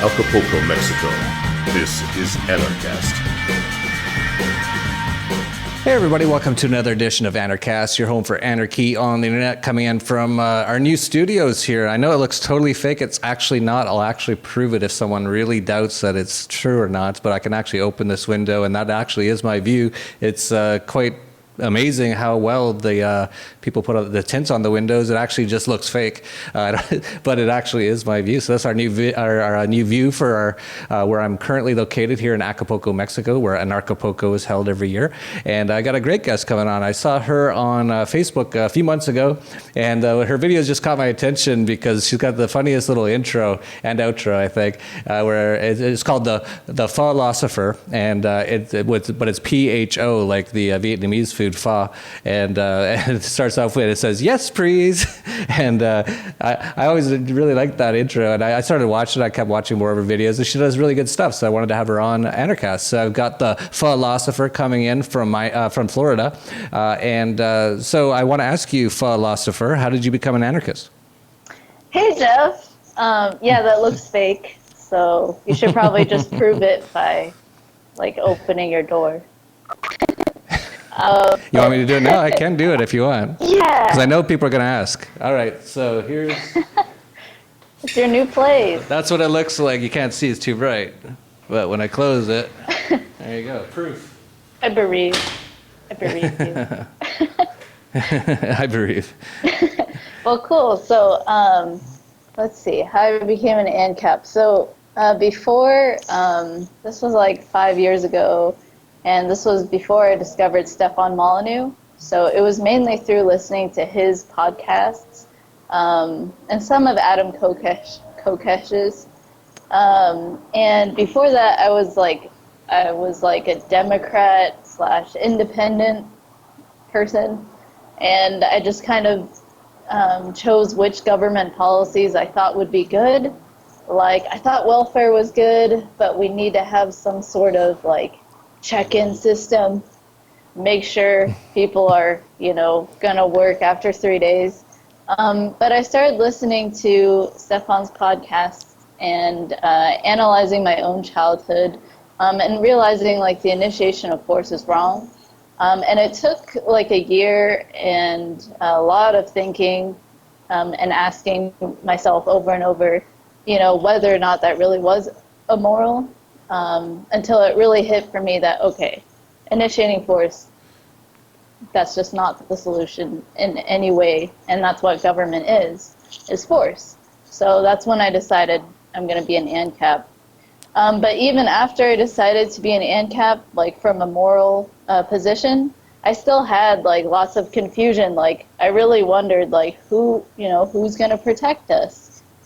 Acapulco, Mexico. This is Anarchast. Hey everybody, welcome to another edition of Anarchast, your home for anarchy on the internet, coming in from our new studios here. I know it looks totally fake. It's actually not. I'll actually prove it if someone really doubts that it's true or not, but I can actually open this window and that actually is my view. It's quite amazing how well the people put the tints on the windows. It actually just looks fake, but it actually is my view. So that's our new new view for our where I'm currently located here in Acapulco, Mexico, where Anarchapulco is held every year. And I got a great guest coming on. I saw her on Facebook a few months ago, and her videos just caught my attention because she's got the funniest little intro and outro, I think, where it's called the Philosopher, and but it's PHO, like the Vietnamese food pho, and it starts off with, it says, "Yes, please." And I always really liked that intro, and I started watching. I kept watching more of her videos, and she does really good stuff, so I wanted to have her on Anarchast. So I've got the Philosopher coming in from Florida, and so I want to ask you, Philosopher, how did you become an anarchist? Hey, Jeff. Yeah, that looks fake, so you should probably just prove it by, like, opening your door. You want me to do it now? I can do it if you want. Yeah. Because I know people are going to ask. All right, so here's... It's your new place. That's what it looks like. You can't see, it's too bright. But when I close it, there you go, proof. I bereave you. I bereave. Well, cool. So, let's see, how I became an ANCAP. So, before, this was like 5 years ago, and this was before I discovered Stefan Moleneux. So it was mainly through listening to his podcasts, and some of Adam Kokesh's. And before that, I was like a Democrat / independent person, and I just kind of chose which government policies I thought would be good. Like, I thought welfare was good, but we need to have some sort of like check-in system, make sure people are, gonna work after 3 days. But I started listening to Stefan's podcast and analyzing my own childhood, and realizing like the initiation of force is wrong. And it took like a year and a lot of thinking, and asking myself over and over, whether or not that really was immoral, until it really hit for me that, okay, initiating force, that's just not the solution in any way, and that's what government is force. So that's when I decided I'm going to be an ANCAP. But even after I decided to be an ANCAP, like from a moral position, I still had like lots of confusion. Like, I really wondered, like, who's going to protect us?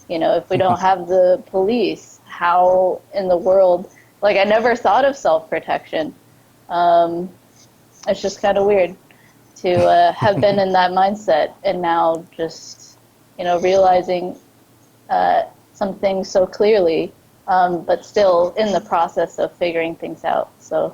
If we don't have the police, how in the world? Like, I never thought of self-protection. It's just kind of weird to have been in that mindset, and now just, realizing some things so clearly, but still in the process of figuring things out. So.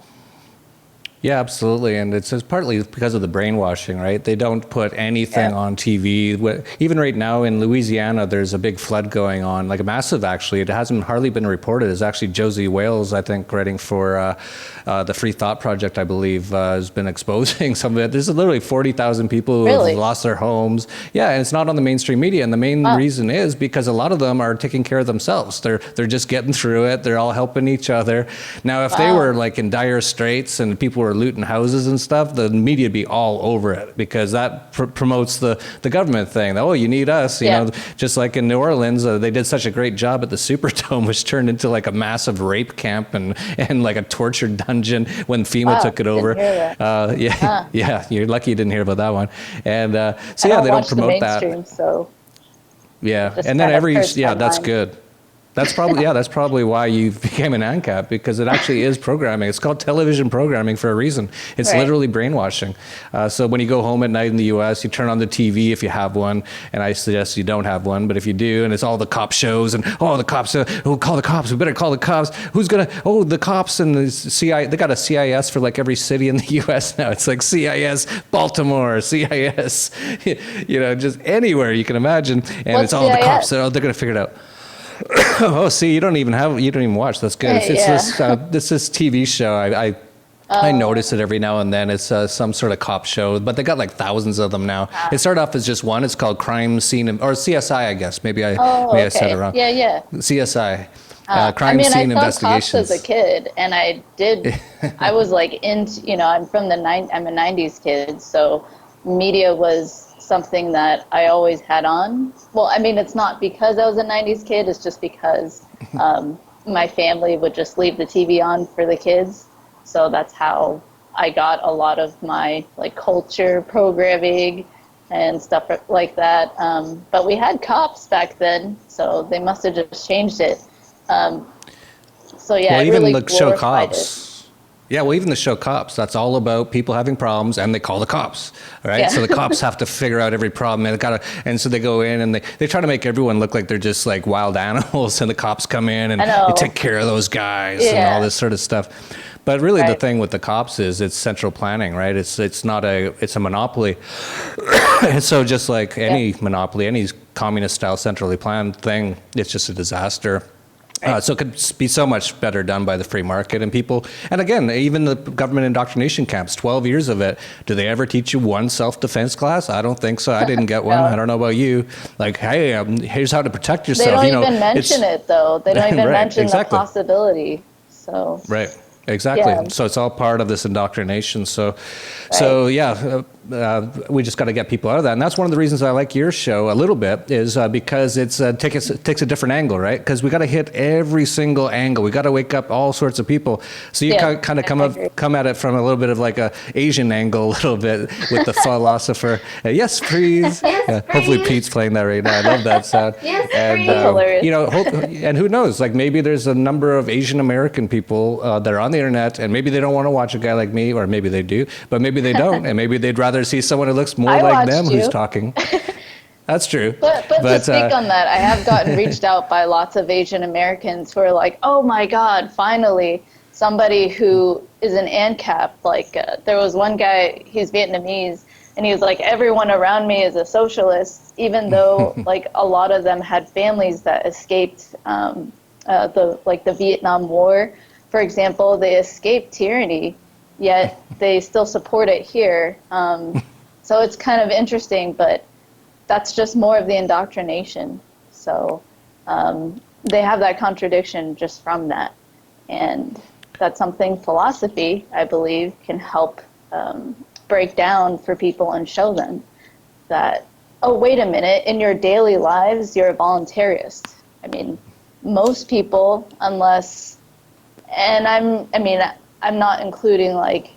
Yeah, absolutely. And it's partly because of the brainwashing, right? They don't put anything on TV. Even right now in Louisiana, there's a big flood going on, like a massive, actually. It hasn't hardly been reported. It's actually Josie Wales, I think, writing for the Free Thought Project, I believe, has been exposing some of it. There's literally 40,000 people who have lost their homes. Yeah, and it's not on the mainstream media. And the main reason is because a lot of them are taking care of themselves. They're just getting through it. They're all helping each other. Now, if they were like in dire straits and people were looting houses and stuff, the media would be all over it, because that promotes the government thing. Oh, you need us, you know, just like in New Orleans, they did such a great job at the Superdome, which turned into like a massive rape camp and like a torture dungeon when FEMA took it over. Yeah, you're lucky you didn't hear about that one. And so yeah, they don't promote that. So yeah, and then that's good. That's probably why you became an ANCAP, because it actually is programming. It's called television programming for a reason. It's literally brainwashing. So when you go home at night in the U.S., you turn on the TV if you have one, and I suggest you don't have one, but if you do, and it's all the cop shows, and the cops, call the cops, we better call the cops. Who's gonna, the cops and the CIA, they got a CIS for like every city in the U.S. now. It's like CIS Baltimore, CIS, just anywhere you can imagine. And it's all the cops, they're gonna figure it out. Oh, see, you don't even watch. That's good. It's this TV show. I notice it every now and then. It's some sort of cop show, but they got like thousands of them now. It started off as just one. It's called Crime Scene, or CSI, I guess. Maybe I said it wrong. Yeah. CSI. Crime Scene Investigations. I saw cops as a kid, and I was like into, I'm I'm a 90s kid, so media was something that I always had on. Well, I mean, it's not because I was a 90s kid, it's just because my family would just leave the TV on for the kids. So that's how I got a lot of my like culture programming and stuff like that. But we had cops back then, so they must have just changed it. So yeah, well, even really the show Cops. Yeah, well, even the show Cops, that's all about people having problems, and they call the cops, right? Yeah. So the cops have to figure out every problem, and so they go in and they try to make everyone look like they're just like wild animals, and the cops come in and they take care of those guys and all this sort of stuff. But really, the thing with the cops is it's central planning, right? It's a monopoly, and so just like any monopoly, any communist-style centrally planned thing, it's just a disaster. So it could be so much better done by the free market and people. And again, even the government indoctrination camps, 12 years of it. Do they ever teach you one self-defense class? I don't think so. I didn't get one. I don't know about you. Like, hey, here's how to protect yourself. They don't even mention it, though. They don't even mention the possibility. So right. Exactly. Yeah. So it's all part of this indoctrination. So we just got to get people out of that. And that's one of the reasons I like your show a little bit is because it takes a different angle, right? Because we got to hit every single angle. We got to wake up all sorts of people. So you kind of come at it from a little bit of like a Asian angle a little bit with the philosopher. Yes, please. Hopefully Pete's playing that right now. I love that sound. Yes, and hilarious. and who knows? Like maybe there's a number of Asian American people that are on the internet, and maybe they don't want to watch a guy like me, or maybe they do, but maybe they don't, and maybe they'd rather see someone who looks more like them who's talking. That's true. But to speak on that, I have gotten reached out by lots of Asian Americans who are like, oh my God, finally, somebody who is an ANCAP. Like there was one guy, he's Vietnamese, and he was like, everyone around me is a socialist, even though like a lot of them had families that escaped the Vietnam War. For example, they escaped tyranny, yet they still support it here. So it's kind of interesting, but that's just more of the indoctrination. So they have that contradiction just from that. And that's something philosophy, I believe, can help break down for people and show them that, oh, wait a minute, in your daily lives, you're a voluntarist. I mean, most people, unless, and I'm not including like,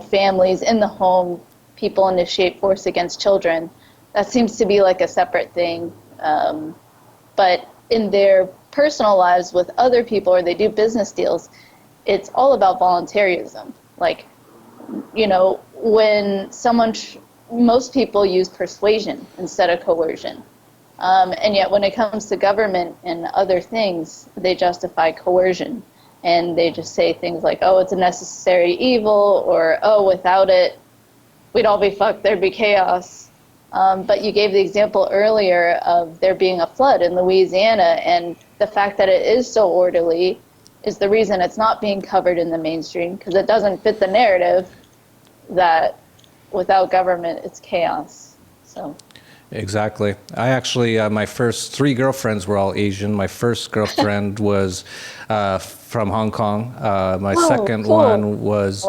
families in the home, people initiate force against children. That seems to be like a separate thing. But in their personal lives with other people, or they do business deals, it's all about voluntarism. Like, when most people use persuasion instead of coercion. And yet when it comes to government and other things, they justify coercion. And they just say things like, oh, it's a necessary evil, or, oh, without it, we'd all be fucked, there'd be chaos. But you gave the example earlier of there being a flood in Louisiana, and the fact that it is so orderly is the reason it's not being covered in the mainstream, because it doesn't fit the narrative that without government, it's chaos. So. Exactly. I actually, my first 3 girlfriends were all Asian. My first girlfriend was from Hong Kong. My second one was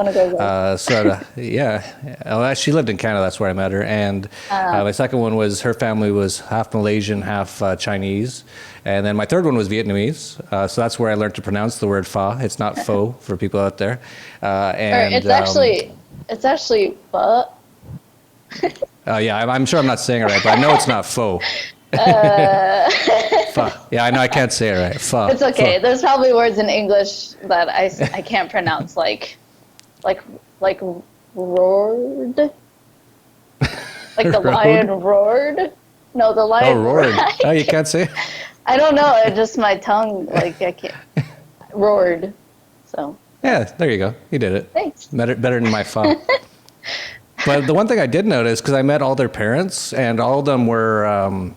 she lived in Canada. That's where I met her. And my second one was, her family was half Malaysian, half Chinese. And then my third one was Vietnamese. So that's where I learned to pronounce the word pho. It's not pho for people out there. And it's actually pho. I'm sure I'm not saying it right, but I know it's not faux. Pho. Yeah, I know I can't say it right. Pho. It's okay. Pho. There's probably words in English that I can't pronounce, like roared. Like the lion roared. No, the lion roared. Oh, you can't say it? I don't know. It's just my tongue. Like I can't. Roared. So. Yeah, there you go. You did it. Thanks. Better than my pho. But the one thing I did notice, because I met all their parents, and all of them were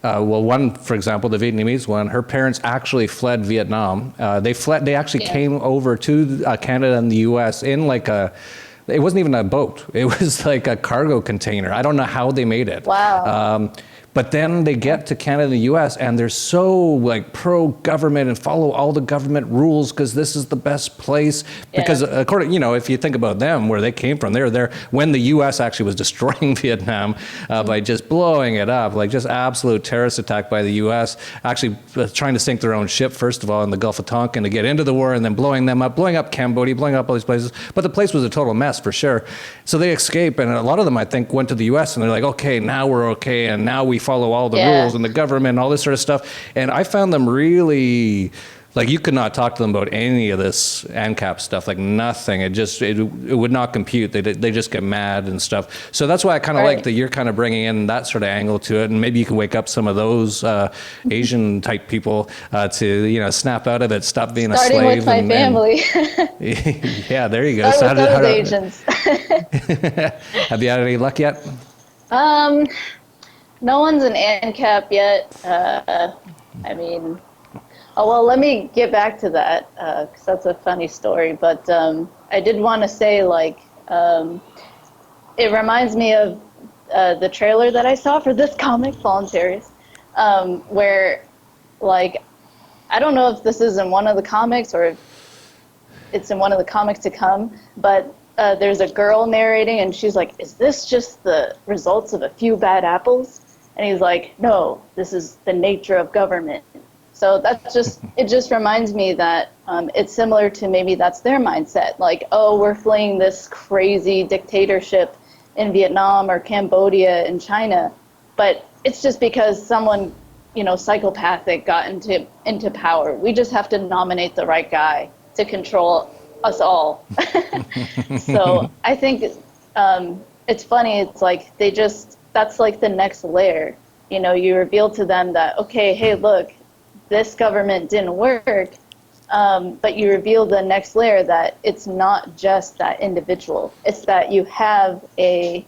well, one, for example, the Vietnamese one, her parents actually fled Vietnam. They actually came over to Canada and the U.S. in like it wasn't even a boat. It was like a cargo container. I don't know how they made it. Wow. But then they get to Canada and the U.S. and they're so like pro-government and follow all the government rules because this is the best place. Because according, if you think about them, where they came from, they were there when the U.S. actually was destroying Vietnam by just blowing it up, like just absolute terrorist attack by the U.S. Actually trying to sink their own ship, first of all, in the Gulf of Tonkin to get into the war and then blowing them up, blowing up Cambodia, blowing up all these places. But the place was a total mess for sure. So they escape, and a lot of them, I think, went to the U.S. and they're like, okay, now we're okay, and now we follow all the rules and the government and all this sort of stuff. And I found them really, like, you could not talk to them about any of this ANCAP stuff, like nothing. It would not compute. They just get mad and stuff. So that's why I kind of like that you're kind of bringing in that sort of angle to it. And maybe you can wake up some of those Asian type people to, snap out of it, stop being a slave. Starting with my family. Yeah, there you go. Start with those Asians. Have you had any luck yet? No one's an ANCAP yet. Let me get back to that because that's a funny story. But I did want to say, it reminds me of the trailer that I saw for this comic, Voluntarius, where, I don't know if this is in one of the comics or if it's in one of the comics to come, but there's a girl narrating, and she's like, is this just the results of a few bad apples? And he's like, no, this is the nature of government. So it just reminds me that it's similar to maybe that's their mindset. Like, oh, we're fleeing this crazy dictatorship in Vietnam or Cambodia and China. But it's just because someone, psychopathic got into power. We just have to nominate the right guy to control us all. So I think it's funny. It's like that's like the next layer. You reveal to them that, okay, hey, look, this government didn't work, but you reveal the next layer that it's not just that individual. It's that you have a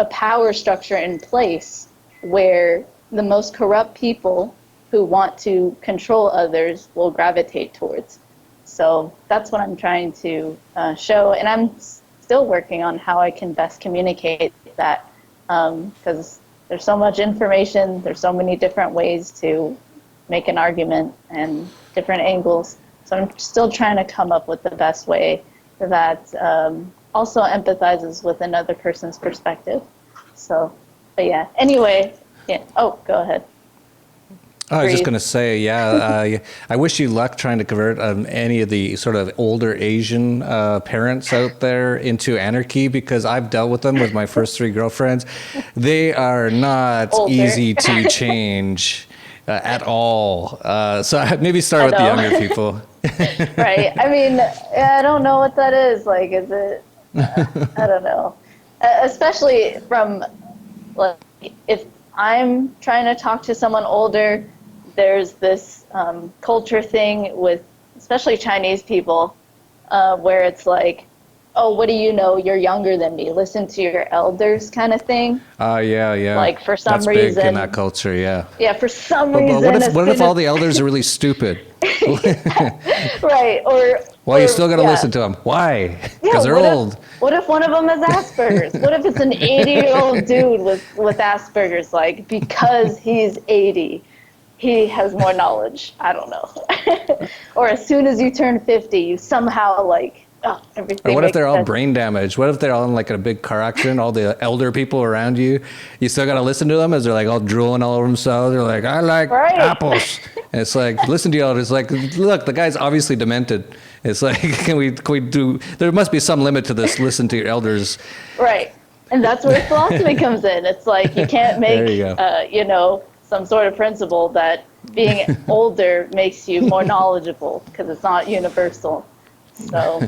power structure in place where the most corrupt people who want to control others will gravitate towards. So that's what I'm trying to show, and I'm still working on how I can best communicate that, because there's so much information, there's so many different ways to make an argument and different angles. So I'm still trying to come up with the best way that also empathizes with another person's perspective. So, but yeah, anyway, yeah. Oh, go ahead. Oh, I was just going to say, I wish you luck trying to convert any of the sort of older Asian parents out there into anarchy, because I've dealt with them with my first 3 girlfriends. They are not easy to change at all. So maybe start with the younger people. Right. I mean, I don't know what that is. Like, is it, I don't know. Especially from, like, if I'm trying to talk to someone older, there's this culture thing with especially Chinese people where it's like, oh, what do you know? You're younger than me. Listen to your elders kind of thing. Yeah. Like, for some That's reason. big in that culture, yeah. Yeah, for some reason. But what if all the elders are really stupid? Right, or... Well, you still got to listen to them. Why? Because they're old. What if one of them has Asperger's? What if it's an 80-year-old dude with Asperger's? Like, because he's 80, he has more knowledge. I don't know. Or as soon as you turn 50, you somehow, like, everything. Or what if they're all sense. brain damaged? What if they're all in like a big car accident, all the elder people around you? You still got to listen to them as they're like all drooling all over themselves. They're like, I like apples. And it's like, listen to y'all. It's like, look, the guy's obviously demented. It's like, can we do, there must be some limit to this. Listen to your elders. Right. And that's where philosophy comes in. It's like, you can't make, some sort of principle that being older makes you more knowledgeable, because it's not universal. So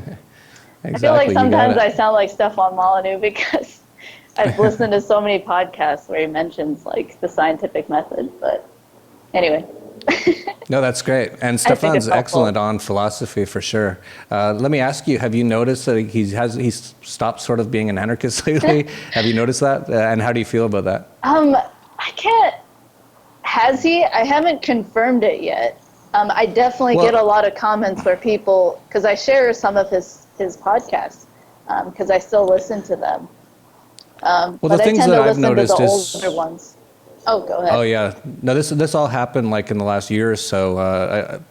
exactly. I feel like sometimes I sound like Stefan Moleneux because I've listened to so many podcasts where he mentions like the scientific method. But anyway. No, that's great. And Stefan's excellent on philosophy for sure. Let me ask you, have you noticed that he's stopped sort of being an anarchist lately? Have you noticed that? And how do you feel about that? I can't. Has he? I haven't confirmed it yet. I definitely get a lot of comments where people, because I share some of his podcasts, because I still listen to them. Well, but the things I tend that to I've listen to noticed the is older ones. Oh, go ahead. Oh yeah, no. This all happened like in the last year or so.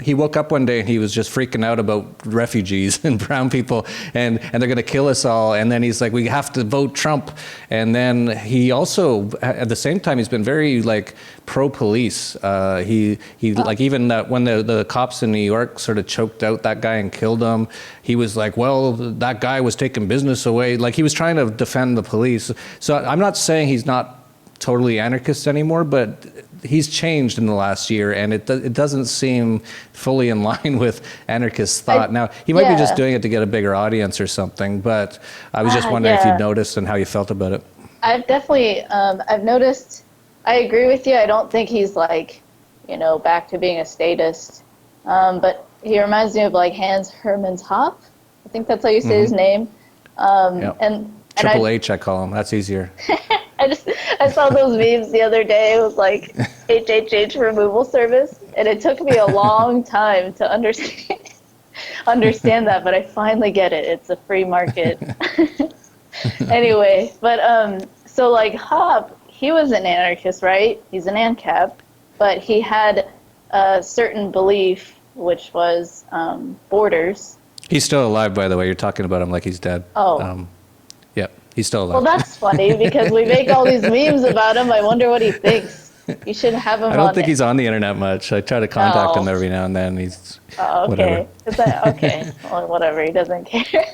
He woke up one day and he was just freaking out about refugees and brown people, and they're going to kill us all. And then he's like, we have to vote Trump. And then he also, at the same time, he's been very like pro-police. He like even when the cops in New York sort of choked out that guy and killed him, he was like, well, that guy was taking business away. Like he was trying to defend the police. So I'm not saying he's not totally anarchist anymore, but he's changed in the last year, and it doesn't seem fully in line with anarchist thought. Now, he might be just doing it to get a bigger audience or something, but I was just wondering if you'd noticed and how you felt about it. I've definitely, I've noticed, I agree with you. I don't think he's like, back to being a statist, but he reminds me of like Hans-Hermann Hoppe. I think that's how you say his name. And Triple H, I call him. That's easier. I saw those memes the other day. It was like HHH removal service, and it took me a long time to understand that, but I finally get it. It's a free market. Anyway, but so like Hoppe, he was an anarchist, right? He's an Ancap, but he had a certain belief, which was borders. He's still alive, by the way. You're talking about him like he's dead. Oh. Yeah, he's still alive. Well, that's funny because we make all these memes about him. I wonder what he thinks. You should have him on. I don't think he's on the internet much. I try to contact him every now and then. He's okay. Okay. Well, whatever. He doesn't care.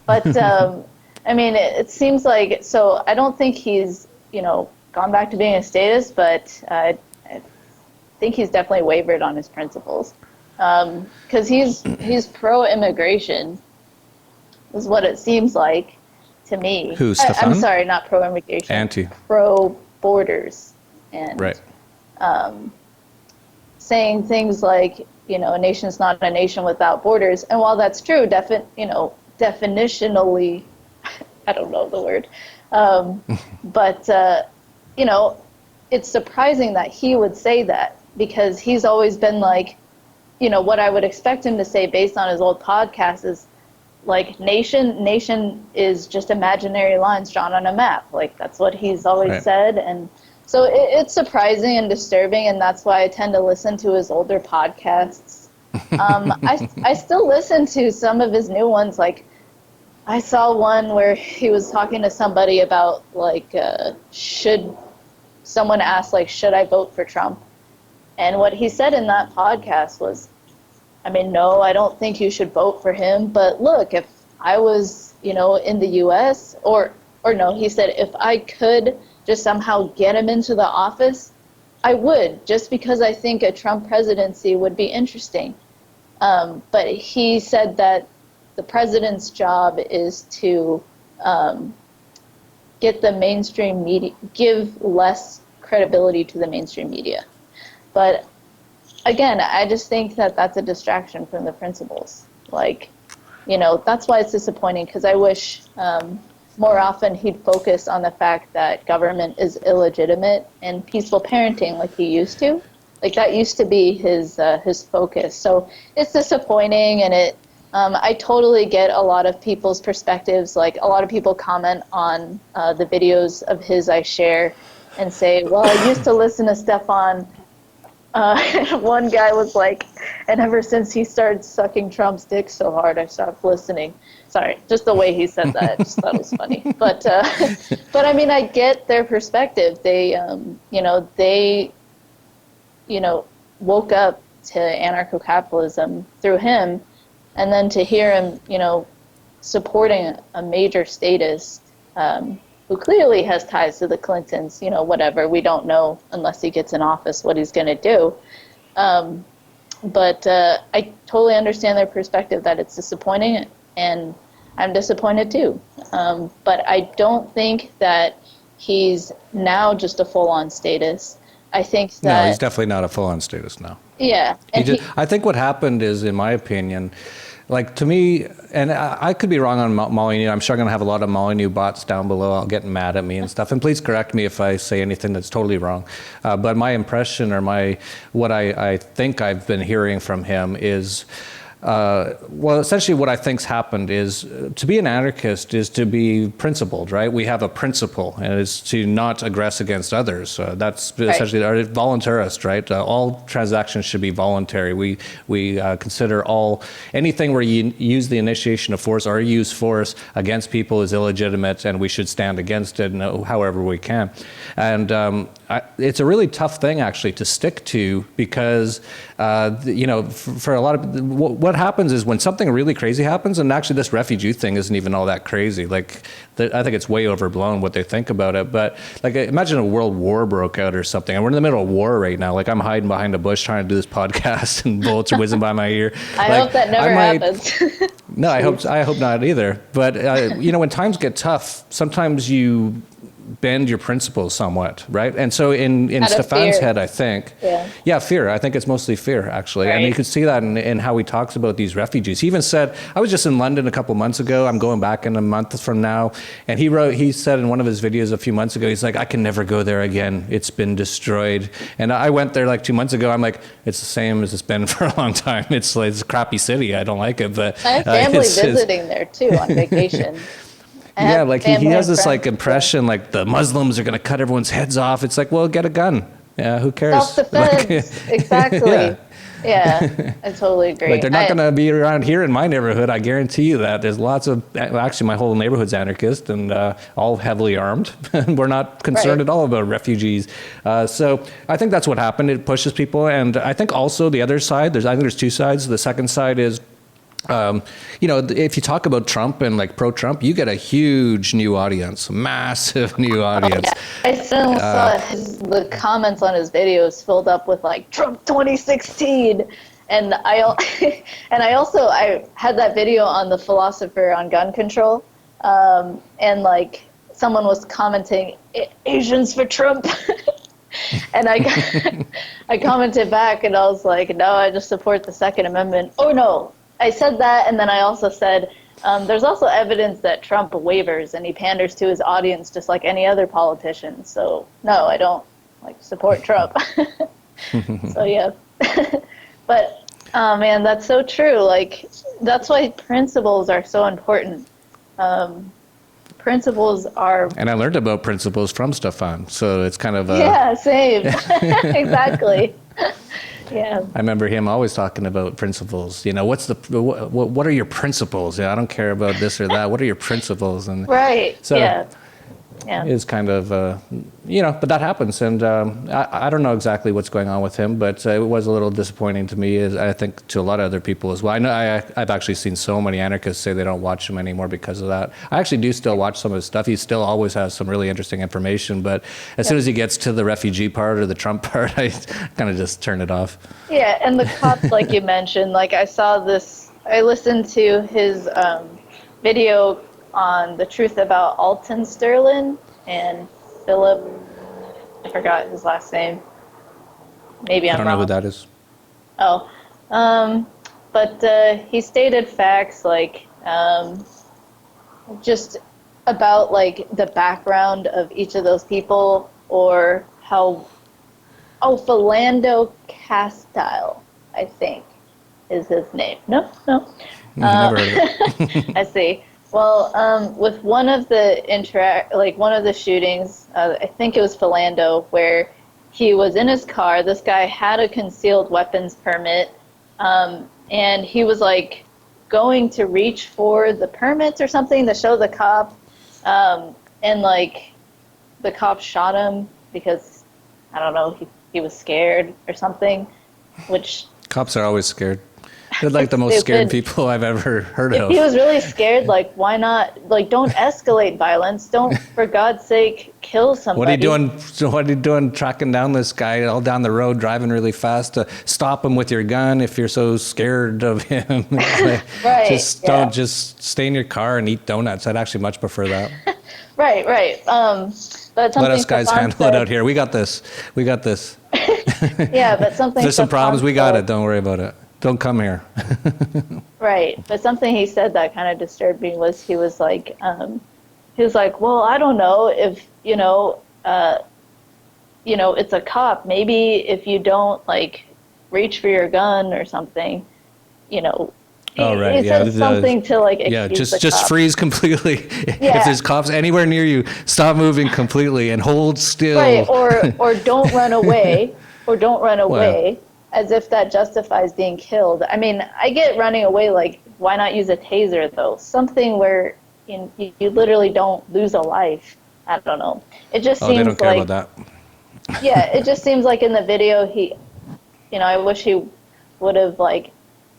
But I mean, it seems like, so I don't think he's gone back to being a statist, but I think he's definitely wavered on his principles because he's pro-immigration is what it seems like. To me. Who, Stefan? I'm sorry, not pro-immigration. Anti. Pro-borders. And right. Saying things like, a nation's not a nation without borders. And while that's true, definitionally, I don't know the word, but, it's surprising that he would say that because he's always been like, what I would expect him to say based on his old podcast is, like nation is just imaginary lines drawn on a map. Like that's what he's always said. And so it's surprising and disturbing. And that's why I tend to listen to his older podcasts. I still listen to some of his new ones. Like I saw one where he was talking to somebody about like, should someone ask like, should I vote for Trump? And what he said in that podcast was, I mean, no, I don't think you should vote for him. But look, if I was, in the U.S. or no, he said, if I could just somehow get him into the office, I would, just because I think a Trump presidency would be interesting. But he said that the president's job is to get the mainstream media, give less credibility to the mainstream media. But again, I just think that that's a distraction from the principles. Like, that's why it's disappointing because I wish more often he'd focus on the fact that government is illegitimate and peaceful parenting like he used to. Like that used to be his focus. So it's disappointing, and I totally get a lot of people's perspectives. Like a lot of people comment on the videos of his I share and say, well, I used to listen to Stefan. One guy was like, and ever since he started sucking Trump's dick so hard, I stopped listening. Sorry, just the way he said that, I just thought it was funny. But I mean, I get their perspective. They, woke up to anarcho-capitalism through him, and then to hear him, supporting a major statist who clearly has ties to the Clintons, whatever. We don't know unless he gets in office what he's going to do. But I totally understand their perspective that it's disappointing, and I'm disappointed too. But I don't think that he's now just a full-on statist. I think that... No, he's definitely not a full-on statist now. Yeah. I think what happened is, in my opinion, like to me, and I could be wrong on Molyneux. I'm sure I'm going to have a lot of Molyneux bots down below. I'll get mad at me and stuff. And please correct me if I say anything that's totally wrong. But my impression or what I think I've been hearing from him is, well, essentially what I think's happened is to be an anarchist is to be principled, right? We have a principle, and it's to not aggress against others. That's essentially our voluntarist, right? All transactions should be voluntary. We consider anything where you use the initiation of force or use force against people is illegitimate, and we should stand against it however we can. And it's a really tough thing actually to stick to because, for a lot of what happens is when something really crazy happens, and actually this refugee thing isn't even all that crazy. Like, I think it's way overblown what they think about it. But like, imagine a world war broke out or something, and we're in the middle of war right now. Like, I'm hiding behind a bush trying to do this podcast, and bullets are whizzing by my ear. I hope that never happens. No, I hope not either. But when times get tough, sometimes you bend your principles somewhat, right? And so in Stefan's head, I think, fear. I think it's mostly fear, actually. Right. And you can see that in how he talks about these refugees. He even said, I was just in London a couple months ago. I'm going back in a month from now. And he said in one of his videos a few months ago, he's like, I can never go there again. It's been destroyed. And I went there like 2 months ago. I'm like, it's the same as it's been for a long time. It's a crappy city. I don't like it. But I have family visiting there too on vacation. Yeah, like he has this like impression like the Muslims are going to cut everyone's heads off. It's like, well, get a gun. Yeah, who cares? Self-defense. Exactly. Yeah, I totally agree. Like, they're not going to be around here in my neighborhood. I guarantee you that. There's lots of, actually, my whole neighborhood's anarchist and all heavily armed. We're not concerned at all about refugees. So I think that's what happened. It pushes people. And I think also the other side, I think there's two sides. The second side is, if you talk about Trump and like pro-Trump, you get a huge new audience, massive new audience. I still saw the comments on his videos filled up with like Trump 2016, and I had that video on the Philosopher on gun control, and like someone was commenting, Asians for Trump. And I commented back and I was like, no, I just support the Second Amendment. Oh no. I said that, and then I also said there's also evidence that Trump wavers and he panders to his audience just like any other politician. So no, I don't support Trump. So yeah, but man, that's so true. Like, that's why principles are so important. Principles are. And I learned about principles from Stefan, so it's kind of same. Exactly. Yeah. I remember him always talking about principles. What are your principles? I don't care about this or that. What are your principles? And right. So yeah. It's kind of, but that happens. And I don't know exactly what's going on with him, but it was a little disappointing to me, as I think to a lot of other people as well. I know I've actually seen so many anarchists say they don't watch him anymore because of that. I actually do still watch some of his stuff. He still always has some really interesting information, but as soon as he gets to the refugee part or the Trump part, I kind of just turn it off. Yeah, and the cops, like you mentioned, I listened to his video on the truth about Alton Sterling and Philip, I forgot his last name. Maybe I'm wrong. I don't know who that is. Oh, but he stated facts just about the background of each of those people, or how, Philando Castile, I think, is his name. No. Never heard of it. I see. Well, with one of the shootings, I think it was Philando, where he was in his car. This guy had a concealed weapons permit, and he was going to reach for the permits or something to show the cop, and the cop shot him because, I don't know, he was scared or something, which... Cops are always scared. They're the most scared people I've ever heard of. If he was really scared, why not? Don't escalate violence. Don't, for God's sake, kill somebody. What are you doing tracking down this guy all down the road, driving really fast to stop him with your gun if you're so scared of him? Right. Just stay in your car and eat donuts. I'd actually much prefer that. Right. But let us guys handle it out here. We got this. Yeah, but something. If there's some problems, we got it. Don't worry about it. don't come here. Right. But something he said that kind of disturbed me was he was like, well, I don't know if, it's a cop. Maybe if you don't like reach for your gun or something, he said something to like excuse the just cop. freeze completely. Yeah. If there's cops anywhere near you, stop moving completely and hold still. Right. Or don't run away. As if that justifies being killed. I mean, I get running away, like, why not use a taser, though? Something where you literally don't lose a life. I don't know. It just seems they don't care like... about that. Yeah, it just seems like in the video, I wish he would have, like,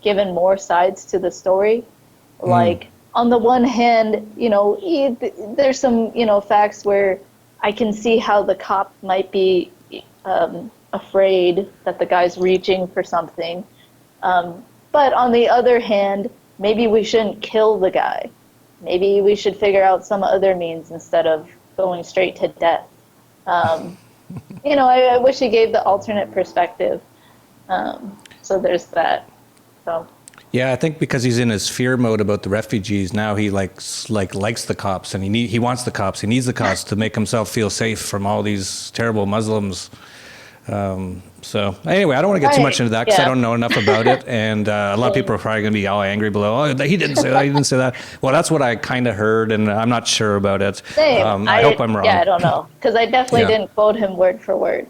given more sides to the story. Like, on the one hand, there's some, facts where I can see how the cop might be... afraid that the guy's reaching for something. But on the other hand, maybe we shouldn't kill the guy. Maybe we should figure out some other means instead of going straight to death. I wish he gave the alternate perspective. So there's that. So. Yeah, I think because he's in his fear mode about the refugees, now he likes the cops, and he wants the cops. He needs the cops to make himself feel safe from all these terrible Muslims. So anyway, I don't want to get too much into that because I don't know enough about it, and a lot of people are probably going to be all angry below. Oh, he didn't say that. He didn't say that. Well, that's what I kind of heard, and I'm not sure about it. Same. I hope I'm wrong. Yeah, I don't know because I definitely didn't quote him word for word.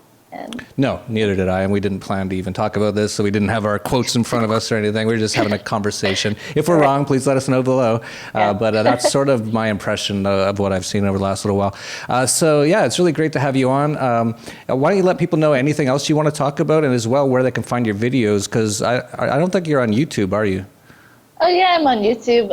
No, neither did I, and we didn't plan to even talk about this, so we didn't have our quotes in front of us or anything. We were just having a conversation. If we're wrong, please let us know below. But that's sort of my impression of what I've seen over the last little while. So yeah, it's really great to have you on. Why don't you let people know anything else you want to talk about, and as well where they can find your videos, because I don't think you're on YouTube, are you? Oh yeah, I'm on YouTube.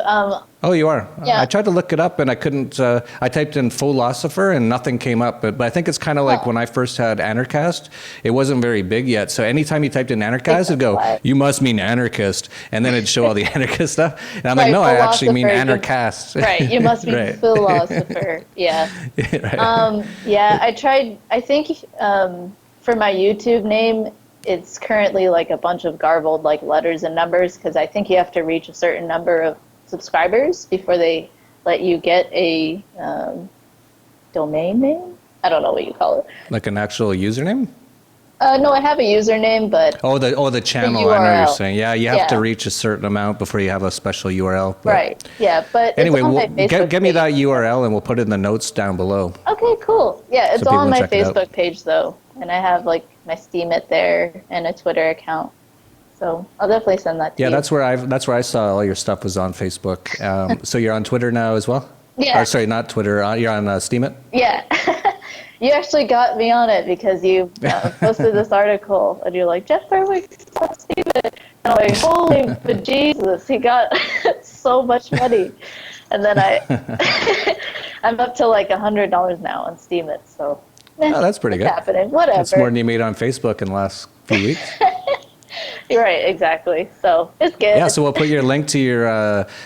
Oh, you are? Yeah. I tried to look it up and I couldn't. I typed in Pholosopher and nothing came up. But I think it's kind of like when I first had Anarchast, it wasn't very big yet. So anytime you typed in Anarchast, it'd go, you must mean anarchist. And then it'd show all the anarchist stuff. And I'm like, no, I actually mean Anarchast. Right, you must mean Philosopher. Yeah. Right. Yeah, I tried, I think for my YouTube name, it's currently like a bunch of garbled like letters and numbers because I think you have to reach a certain number of subscribers before they let you get a domain name. I don't know what you call it. Like an actual username? No, I have a username, but the channel. I know what you're saying. Yeah, you have to reach a certain amount before you have a special URL. But right. Yeah, but anyway, it's on my Facebook get me page. that URL and we'll put it in the notes down below. Okay, cool. Yeah, it's So all on people my can check it out. Facebook page though, and I have like my Steam it there and a Twitter account. So I'll definitely send that to you. Yeah, that's where I saw all your stuff was on Facebook. So you're on Twitter now as well? Yeah. Or sorry, not Twitter. You're on Steam It? Yeah. You actually got me on it because you posted this article and you're like, Jeff Berwick's on Steam It. And I'm like, holy bejesus, he got so much money. And then I'm up to like $100 now on Steam It. So that's pretty good. Happening. Whatever. That's more than you made on Facebook in the last few weeks. You're right, exactly. So it's good. Yeah, so we'll put your link to your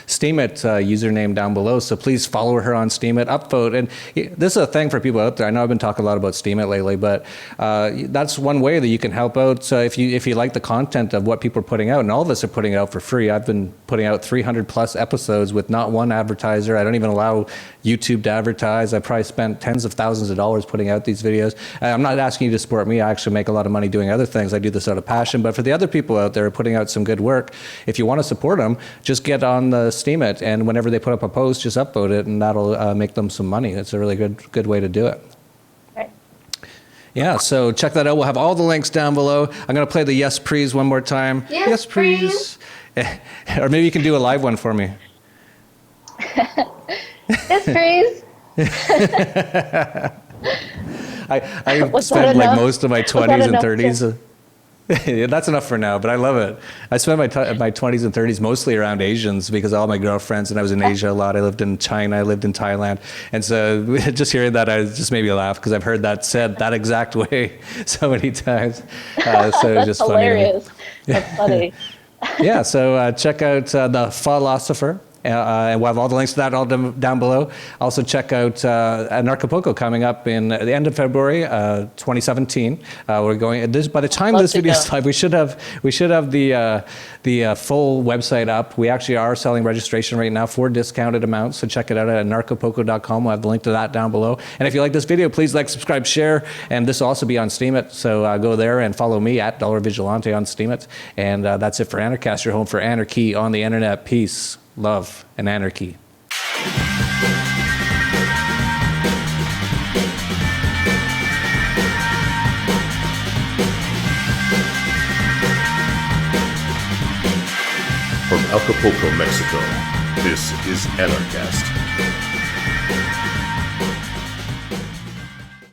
Steemit username down below. So please follow her on Steemit, upvote. And this is a thing for people out there. I know I've been talking a lot about Steemit lately, but that's one way that you can help out if you like the content of what people are putting out. And all of us are putting it out for free. I've been putting out 300 plus episodes with not one advertiser. I don't even allow YouTube to advertise. I probably spent tens of thousands of dollars putting out these videos. I'm not asking you to support me. I actually make a lot of money doing other things. I do this out of passion. But for the other people out there putting out some good work, if you want to support them, just get on the Steemit, and whenever they put up a post, just upvote it, and that'll make them some money. It's a really good way to do it. Right. Yeah, so check that out. We'll have all the links down below. I'm going to play the Yes Please one more time. Yes, please. Or maybe you can do a live one for me. Yes, please. I spent like most of my 20s and 30s. Yeah, that's enough for now, but I love it. I spent my 20s and 30s mostly around Asians because all my girlfriends, and I was in Asia a lot. I lived in China, I lived in Thailand. And so just hearing that, it just made me laugh because I've heard that said that exact way so many times. So it's just hilarious. Funny. That's funny. Yeah, so check out The Pholosopher And we'll have all the links to that all down below. Also check out Anarchapulco coming up in the end of February, 2017. We're going. By the time this video is live, we should have the full website up. We actually are selling registration right now for discounted amounts. So check it out at anarchapulco.com. We'll have the link to that down below. And if you like this video, please like, subscribe, share. And this will also be on Steemit. So go there and follow me at $Vigilante on Steemit. And that's it for Anarchast, your home for anarchy on the internet. Peace, love, and anarchy. From Acapulco, Mexico, this is Anarchast.